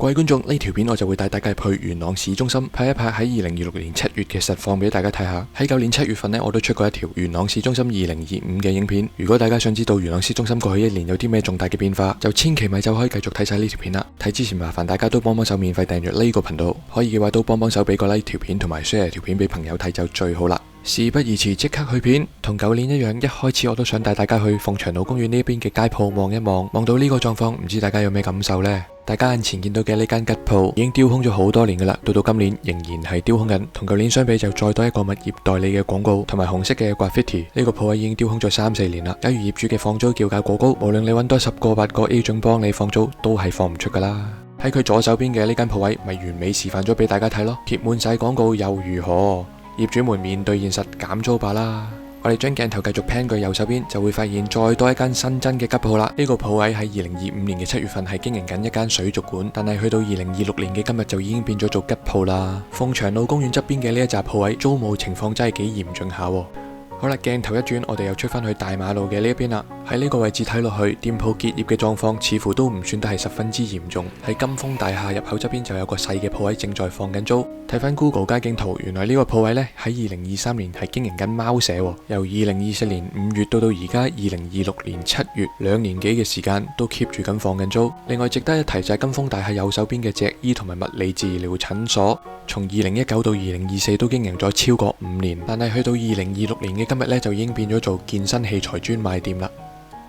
各位觀眾，呢條片我就會帶大家去元朗市中心拍一拍喺2026年7月嘅實況俾大家睇下。喺舊年7月份呢，我都出過一條元朗市中心2025嘅影片。如果大家想知道元朗市中心過去1年有啲咩重大嘅變化，就千祈咪就可以繼續睇晒呢條片啦。睇之前麻煩大家都幫幫手免費訂閱呢個頻道，可以嘅話都幫幫手俾個 like 條片同埋 share 條片俾朋友睇就最好啦。事不宜遲，即刻去片。同舊年一樣，一開始我都想帶大家去鳳翔路公園呢邊嘅街鋪望一望，望到呢個狀況，唔知大家有咩感受呢？大家眼前見到嘅呢間吉鋪已經丟空咗好多年噶啦，到今年仍然係丟空緊。同舊年相比，就再多一個物業代理嘅廣告同埋紅色嘅 graffiti。呢個鋪位已經丟空咗3-4年啦。假如業主嘅放租叫價過高，無論你揾多10個8個 agent 幫你放租，都係放唔出噶啦。喺佢左手邊嘅呢間鋪位，咪完美示範咗俾大家睇咯。貼滿晒廣告又如何？業主們面對現實減租吧啦！我哋將鏡頭繼續 pan 去右手邊，就會發現再多一間新增嘅吉鋪啦。呢個鋪位喺2025年嘅7月份係經營緊一間水族館，但係去到2026年嘅今日就已經變咗做吉鋪啦。鳳翔路公園側邊嘅呢一紮鋪位租務情況真係幾嚴峻下。好啦，鏡頭一轉，我哋又出返去大馬路嘅呢一邊啦。喺呢個位置睇落去，店鋪結業嘅狀況似乎都唔算得係十分之嚴重。喺金豐大廈入口側邊就有個細嘅鋪位正在放緊租。睇翻 Google 街景圖，原來呢個鋪位呢喺2023年係經營緊貓舍，由2024年5月到而家2026年7月，2年幾嘅時間都 keep 住咁放緊租。另外值得一提就係金豐大廈右手邊嘅脊醫同埋物理治療診所，從2019到2024都經營咗超過5年，但係去到2026年嘅今日呢，就已經變咗做健身器材專賣店啦。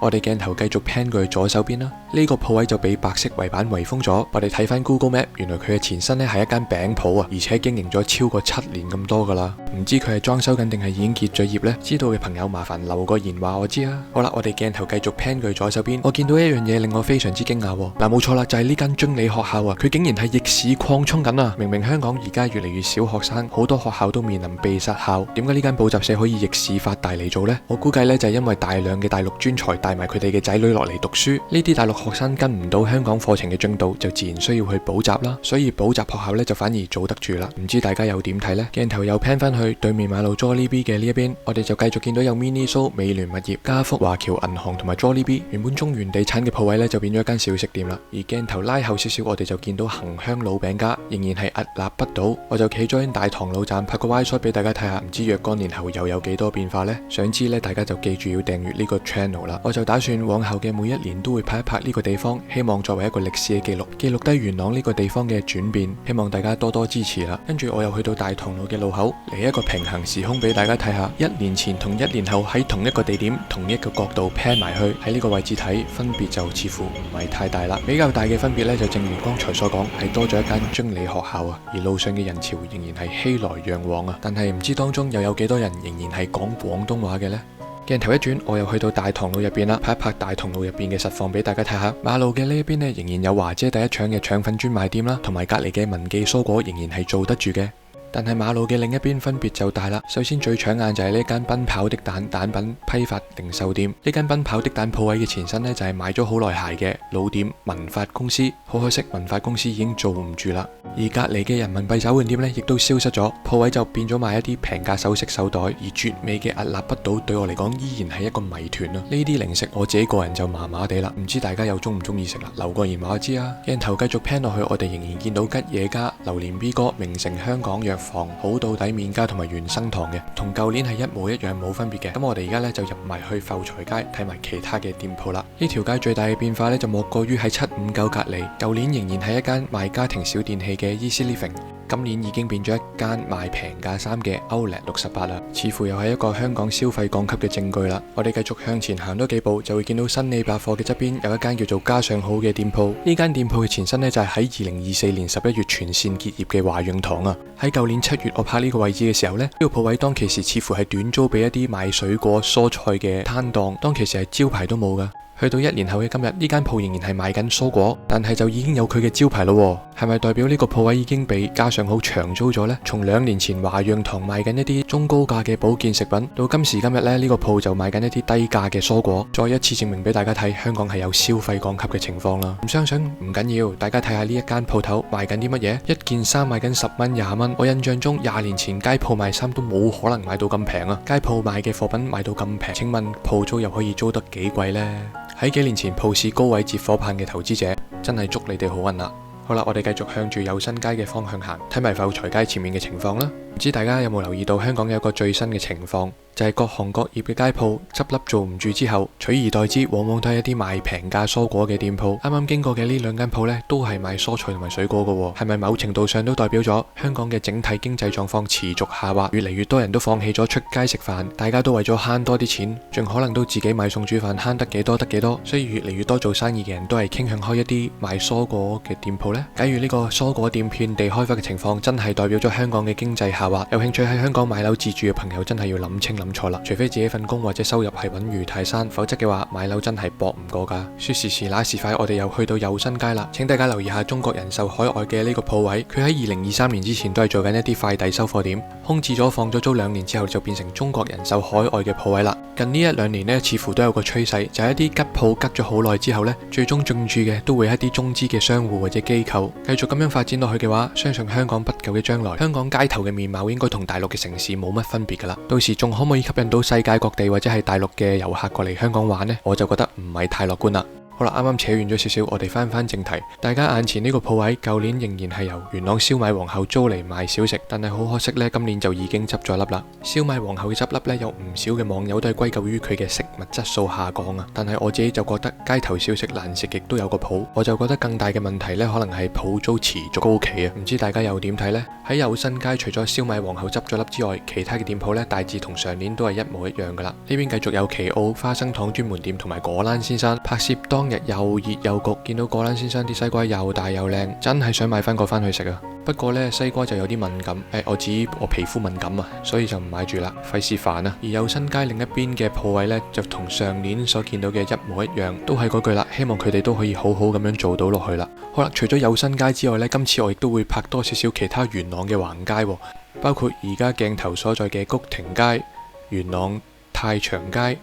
我哋鏡頭繼續 pan 過去左手邊啦，呢個鋪位就被白色圍板圍封咗。我哋睇翻 Google Map， 原來佢嘅前身呢係一間餅鋪啊，而且經營咗超過7年咁多噶啦。唔知佢係裝修緊定係已經結咗業呢？知道嘅朋友麻煩留個言話我知啊。好啦，我哋鏡頭繼續 pan 過去左手邊，我見到一樣嘢令我非常之驚訝。嗱，冇錯啦，就係呢間津理學校啊，佢竟然係逆市擴充緊啊！明明香港而家越嚟越少學生，好多學校都面臨被殺校，點解呢間補習社可以逆市發大嚟做呢？我估計呢就係因為大量嘅大陸專才帶埋佢哋嘅仔女落嚟讀書，呢啲大陸學生跟唔到香港課程嘅進度，就自然需要去補習啦。所以補習學校呢就反而做得住啦。唔知大家又點睇呢？鏡頭又 pan 翻去對面馬路 Jollibee 嘅呢一邊，我哋就繼續見到有 Miniso、美聯物業、家福、華僑銀行同埋 Jollibee。原本中原地產嘅鋪位呢就變咗一間小食店啦。而鏡頭拉後少少，我哋就見到恒香老餅家仍然係屹立不倒。我就企咗喺大棠路站拍個 Y shot 俾大家睇下，唔知若干年後又有幾多變化呢？想知呢，大家就記住要訂閱呢個 channel 啦。我就打算往後嘅每一年都會拍一拍呢個地方，希望作為一個歷史嘅記錄，記錄低元朗呢個地方嘅轉變，希望大家多多支持啦。跟住我又去到大棠路嘅路口，嚟一個平行時空俾大家睇下，1年前同1年後喺同一個地點、同一個角度 pan 埋去，喺呢個位置睇，分別就似乎唔係太大啦。比較大嘅分別呢，就正如剛才所講，係多咗一間津理學校啊，而路上嘅人潮仍然係熙來攘往啊。但係唔知當中又有幾多人仍然係講廣東話嘅呢？鏡頭一轉，我又去到大棠路入邊啦，拍一拍大棠路入邊嘅實況俾大家睇下。馬路嘅呢一邊呢，仍然有華姐第一腸嘅腸粉專賣店啦，同埋隔籬嘅文記蔬果仍然係做得住嘅。但係馬路嘅另一邊分別就大啦。首先最搶眼就係呢間奔跑的蛋蛋品批發零售店。呢間奔跑的蛋鋪位嘅前身呢，就係賣咗好耐鞋嘅老店文發公司，好可惜文發公司已經做唔住啦。而隔籬嘅人民幣手換店呢，亦都消失咗，鋪位就變咗賣一啲平價首飾手袋。而絕美嘅屹立不倒對我嚟講依然係一個謎團啊！呢啲零食我自己個人就麻麻地啦，唔知大家又中唔中意食啦？留個言話我知啊！鏡頭繼續 pan 落去，我哋仍然見到吉野家、榴蓮 B 哥、名城香港藥房、好到底麵家同埋原生堂嘅，同舊年係一模一樣冇分別嘅。咁我哋而家呢，就入埋去浮財街睇埋其他嘅店鋪啦。呢條街最大嘅變化呢，就莫過於喺759隔離，舊年仍然係一間賣家庭小電器嘅 Easy Living，今年已經變咗一間賣平價衫嘅 Outlet 68啦，似乎又係一個香港消費降級嘅證據啦。我哋繼續向前行多幾步，就會見到新利百貨嘅側邊有一間叫做家上好嘅店鋪。呢間店鋪嘅前身呢，就係喺2024年11月全線結業嘅華潤堂啊。喺舊年7月我拍呢個位置嘅時候呢，呢個鋪位當其時似乎係短租俾一啲賣水果蔬菜嘅攤檔，當其時係招牌都冇噶。去到1年後嘅今日，呢間鋪仍然係賣緊蔬果，但係就已經有佢嘅招牌咯。係咪代表呢個鋪位已經被家上好長租咗呢？從2年前華潤堂賣緊一啲中高價嘅保健食品，到今時今日呢，呢個鋪就賣緊一啲低價嘅蔬果，再一次證明俾大家睇，香港係有消費降級嘅情況啦。唔相信唔緊要，大家睇下呢一間鋪頭賣緊啲乜嘢？一件衫賣緊10蚊20蚊，我印象中20年前街鋪賣衫都冇可能賣到咁平啊！街鋪賣嘅貨品賣到咁平，請問鋪租又可以租得幾貴呢？喺幾年前鋪市高位接火棒嘅投資者，真係祝你哋好運啦！好啦，我哋繼續向住有新街嘅方向行，睇埋秀才街前面嘅情況啦。唔知大家有冇留意到香港有一個最新嘅情況，就係各行各業嘅街鋪執笠做唔住之後，取而代之往往都係一啲賣平價蔬果嘅店鋪。啱啱經過嘅呢兩間鋪呢，都係賣蔬菜同埋水果嘅，係咪某程度上都代表咗香港嘅整體經濟狀況持續下滑？越嚟越多人都放棄咗出街食飯，大家都為咗慳多啲錢，盡可能都自己買餸煮飯，慳得幾多得幾多。所以越嚟越多做生意嘅人都係傾向開一啲賣蔬果嘅店鋪呢。假如呢個蔬果店遍地開花嘅情況真係代表咗香港嘅經濟下滑，有興趣喺香港買樓自住嘅朋友真係要諗清諗錯啦。除非自己份工或者收入係穩如泰山，否則嘅話買樓真係搏唔過㗎。說時遲那時快，我哋又去到有新街啦。請大家留意下中國人壽海外嘅呢個鋪位，佢喺2023年之前都係做緊一啲快遞收貨點，空置咗放咗租2年之後就變成中國人壽海外嘅鋪位啦。近呢1-2年呢，似乎都有個趨勢，就係一啲吉鋪吉咗好耐之後呢，最終進駐嘅都會係一啲中資嘅商戶或者機構。繼續咁樣發展落去嘅話，相信香港不久嘅將來，香港街頭嘅面貌應該同大陸嘅城市冇乜分別㗎啦。到時仲可唔可以吸引到世界各地或者係大陸嘅遊客過嚟香港玩呢？我就覺得唔係太樂觀啦。好啦，啱啱扯遠咗少少，我哋翻正題。大家眼前呢個鋪位，舊年仍然係由元朗燒賣皇后租嚟賣小食，但係好可惜呢，今年就已經執咗笠啦。燒賣皇后嘅執笠呢，有唔少嘅網友都係歸咎於佢嘅食物質素下降啊。但係我自己就覺得街頭小食難食極都有個譜，我就覺得更大嘅問題呢，可能係鋪租持續高企啊。唔知大家又點睇呢？喺有新街，除咗燒賣皇后執咗笠之外，其他嘅店鋪呢，大致同上年都係一模一樣噶啦。呢邊繼續有奇奧花生糖專門店同埋果欄先生拍攝當日又熱又焗，見到果欄先生啲西瓜又大又靚，真係想買翻個翻去食啊！不過呢，西瓜就有啲敏感，我指我皮膚敏感啊，所以就唔買住啦，費事煩啊。而有新街另一邊嘅鋪位呢，就同上年所見到嘅一模一樣，都係嗰句啦，希望佢哋都可以好好咁樣做到落去啦。好啦，除咗有新街之外呢，今次我亦都會拍多少少其他元朗嘅橫街，包括而家鏡頭所在嘅菊亭街、元朗太祥街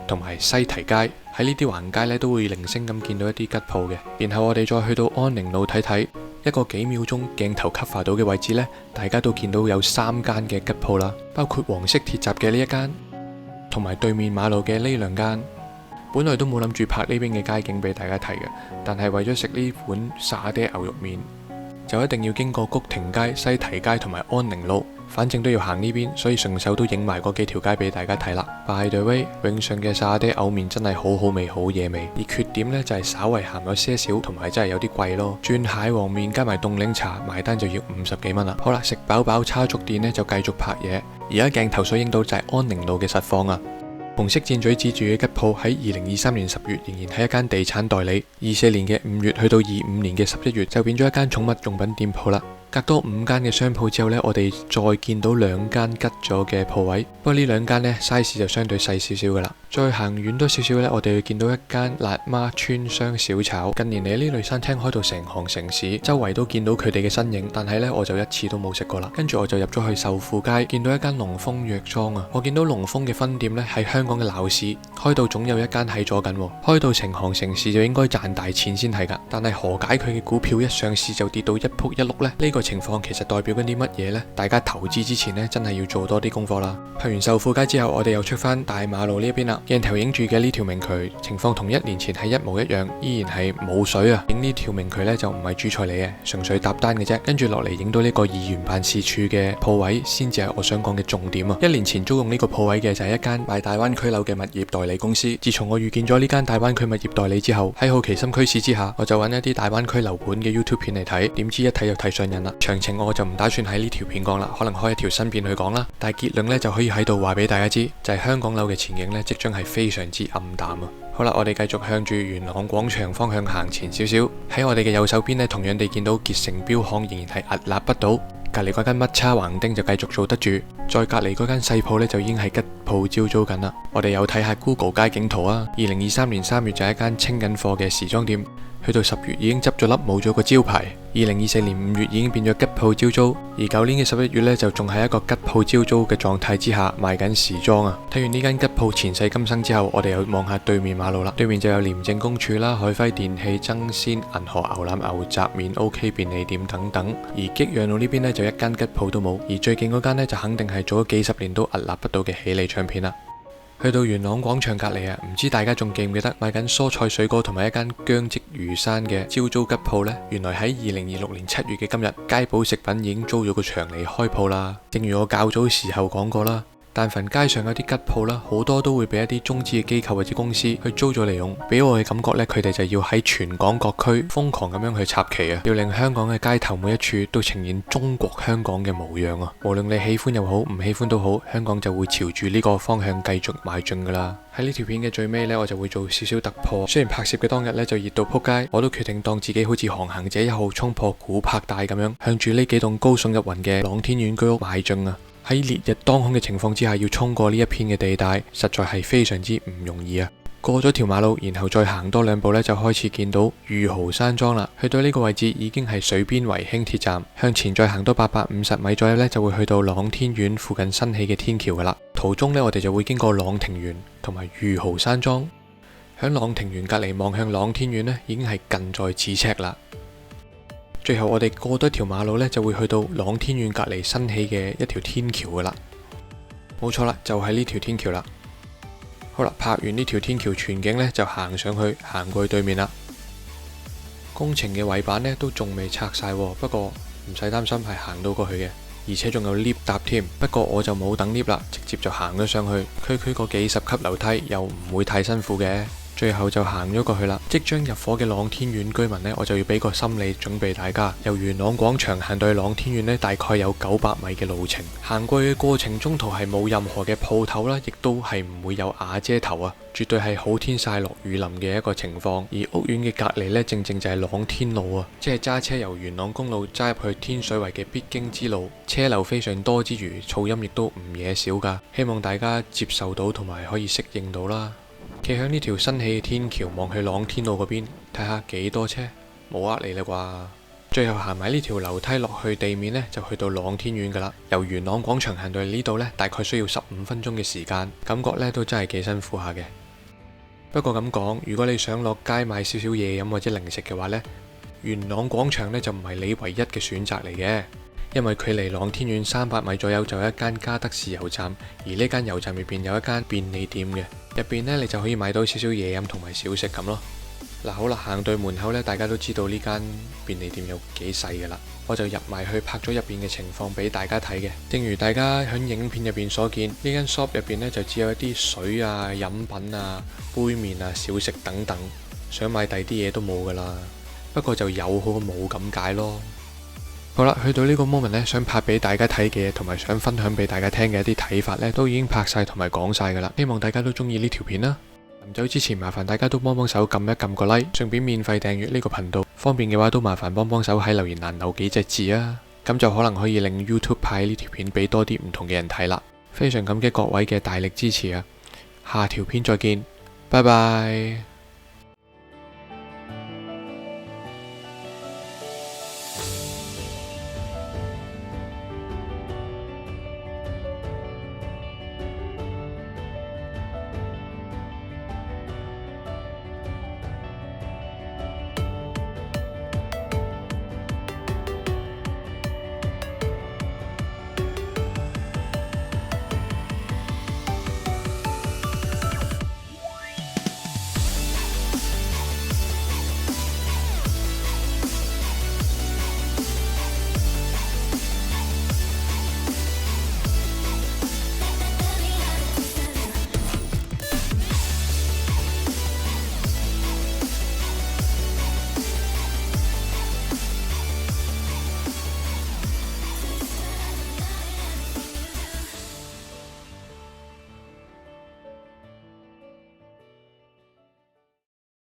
同埋西堤街。喺呢啲橫街呢，都會零星咁見到一啲吉鋪嘅。然後我哋再去到安寧路睇睇，一個幾秒鐘鏡頭 cover 到嘅位置呢，大家都見到有3間嘅吉鋪啦，包括黃色鐵閘嘅呢一間，同埋對面馬路嘅呢2間。本來都冇諗住拍呢邊嘅街景俾大家睇嘅，但係為咗食呢碗沙爹牛肉麵，就一定要經過菊亭街、西堤街同埋安寧路。反正都要行呢邊，所以順手都影埋嗰幾條街俾大家睇啦。By the way， 永順嘅沙爹牛麵真係好好味，好嘢味。而缺點呢，就係稍為鹹咗些少，同埋真係有啲貴咯。轉蟹黃麵加埋凍檸茶，埋單就要50幾蚊啦。好啦，食飽飽叉足店呢，就繼續拍嘢。而家鏡頭所影到就係安寧路嘅實況啊。紅色箭嘴指住嘅吉鋪喺2023年10月仍然係一間地產代理，24年嘅5月去到25年嘅11月就變咗一間寵物用品店鋪啦。隔多5間嘅商鋪之後呢，我哋再見到2間吉咗嘅鋪位，不過呢2間呢 size 就相對細少少噶啦。再行遠多少少呢，我哋會見到一間辣媽川香小炒。近年嚟呢類餐廳開到成行成市，周圍都見到佢哋嘅身影，但係呢，我就一次都冇食過啦。跟住我就入咗去壽富街，見到一間龍豐藥妝啊。我見到龍豐嘅分店呢，喺香港嘅鬧市開到總有一間喺咗緊，開到成行成市就應該賺大錢先係噶。但係何解佢嘅股票一上市就跌到一仆一碌呢？呢個情況其實代表緊啲乜嘢呢？大家投資之前呢，真係要做多啲功課啦。拍完壽富街之後，我哋又出翻大馬路呢一邊啦。鏡頭影住嘅呢條明渠情況同1年前係一模一樣，依然係冇水啊。影呢條明渠呢，就唔係主菜嚟嘅，純粹搭單嘅啫。跟住落嚟影到呢個議員辦事處嘅鋪位，先至係我想講嘅重點啊。1年前租用呢個鋪位嘅就係一間賣大灣區樓嘅物業代理公司。自從我遇見咗呢間大灣區物業代理之後，喺好奇心驅使之下，我就揾一啲大灣區樓盤嘅 YouTube 片嚟睇，點知一睇就睇上癮啦。詳情我就唔打算喺呢條片講啦，可能開一條新片去講啦。但係結論呢，就可以喺度話俾大家知，就係香港樓嘅前景呢，即將係非常之暗淡啊。好啦，我哋繼續向住元朗廣場方向行前少少，喺我哋嘅右手邊呢，同樣地見到傑成標行仍然係屹立不倒，隔離嗰間乜叉橫丁就繼續做得住，再隔離嗰間細鋪呢，就已經係吉鋪招租緊啦。我哋又睇下 Google 街景圖啊，2023年3月就係一間清緊貨嘅時裝店，去到10月已經執咗笠，冇咗個招牌。2024年5月已經變咗吉鋪招租，而舊年嘅11月呢，就仲係一個吉鋪招租嘅狀態之下賣緊時裝啊。睇完呢間吉鋪前世今生之後，我哋又望下對面馬路啦，對面就有廉政公署啦、海輝電器、爭鮮、銀河牛腩牛雜麵、OK 便利店等等。而激陽路呢邊呢，就一間吉鋪都冇，而最勁嗰間呢，就肯定係做咗幾十年都屹立不倒嘅喜利唱片啦。去到元朗廣場隔離啊，唔知大家仲記唔記得賣緊蔬菜水果同埋一間姜漬魚生嘅招租吉鋪呢？原來喺2026年7月嘅今日，佳寶食品已經租咗個場嚟開鋪啦。正如我較早時候講過啦，但凡街上有啲吉鋪啦，好多都會俾一啲中資嘅機構或者公司去租咗嚟用。俾我嘅感覺呢，佢哋就要喺全港各區瘋狂咁樣去插旗啊，要令香港嘅街頭每一處都呈現中國香港嘅模樣啊！無論你喜歡又好，唔喜歡都好，香港就會朝住呢個方向繼續邁進噶啦。喺呢條片嘅最尾呢，我就會做少少突破。雖然拍攝嘅當日呢就熱到撲街，我都決定當自己好似航行者1號衝破古柏帶咁樣，向住呢幾棟高聳入雲嘅朗天苑居屋邁進啊！喺烈日當空嘅情況之下，要衝過呢一片嘅地帶，實在係非常之唔容易啊！過咗條馬路，然後再行多2步呢，就開始見到御豪山莊啦。去到呢個位置已經係水邊圍輕鐵站，向前再行多850米左右呢，就會去到朗天苑附近新起嘅天橋噶啦。途中呢，我哋就會經過朗庭園同埋御豪山莊。響朗庭園隔籬望向朗天苑呢，已經係近在咫尺啦。最後我哋過多一條馬路呢，就會去到朗天苑隔籬新起嘅一條天橋噶啦。冇錯啦，就係呢條天橋啦。好啦，拍完呢條天橋全景呢，就行上去，行過去對面啦。工程嘅圍板呢都仲未拆晒，不過唔使擔心，係行到過去嘅，而且仲有 lift 搭添。不過我就冇等 lift 啦，直接就行咗上去。區個幾十級樓梯又唔會太辛苦嘅。最後就行咗過去啦。即將入伙嘅朗天苑居民呢，我就要俾個心理準備大家。由元朗廣場行到去朗天苑呢，大概有900米嘅路程。行過去嘅過程中途係冇任何嘅鋪頭啦，亦都係唔會有瓦遮頭啊，絕對係好天曬落雨淋嘅一個情況。而屋苑嘅隔離呢，正正就係朗天路啊，即係揸車由元朗公路揸入去天水圍嘅必經之路。車流非常多之餘，噪音亦都唔惹少㗎。希望大家接受到同埋可以適應到啦。企響呢條新起嘅天橋望去朗天路嗰邊，睇下幾多車，冇呃你啦啩。最後行埋呢條樓梯落去地面呢，就去到朗天苑噶啦。由元朗廣場行到嚟呢度呢，大概需要15分鐘嘅時間，感覺呢都真係幾辛苦下嘅。不過咁講，如果你想落街買少少嘢飲或者零食嘅話呢，元朗廣場呢就唔係你唯一嘅選擇嚟嘅。因為距離朗天苑300米左右就有一間嘉德士油站，而呢間油站入邊有一間便利店嘅，入邊呢你就可以買到少少嘢飲同埋小食咁咯。嗱，好啦，行到門口呢，大家都知道呢間便利店有幾細噶啦，我就入埋去拍咗入邊嘅情況俾大家睇嘅。正如大家喺影片入邊所見，呢間 shop 入邊呢就只有一啲水啊、飲品啊、杯麵啊、小食等等，想買第啲嘢都冇噶啦。不過就有好過冇咁解咯。好啦，去到呢個 moment 呢，想拍俾大家睇嘅同埋想分享俾大家聽嘅一啲睇法呢，都已經拍晒同埋講晒噶啦。希望大家都中意呢條片啦。臨走之前，麻煩大家都幫手撳一撳個 like， 順便免費訂閱呢個頻道。方便嘅話，都麻煩幫手喺留言欄留幾隻字啊，咁就可能可以令 YouTube 派呢條片俾多啲唔同嘅人睇啦。非常感激各位嘅大力支持啊！下條片再見，拜拜。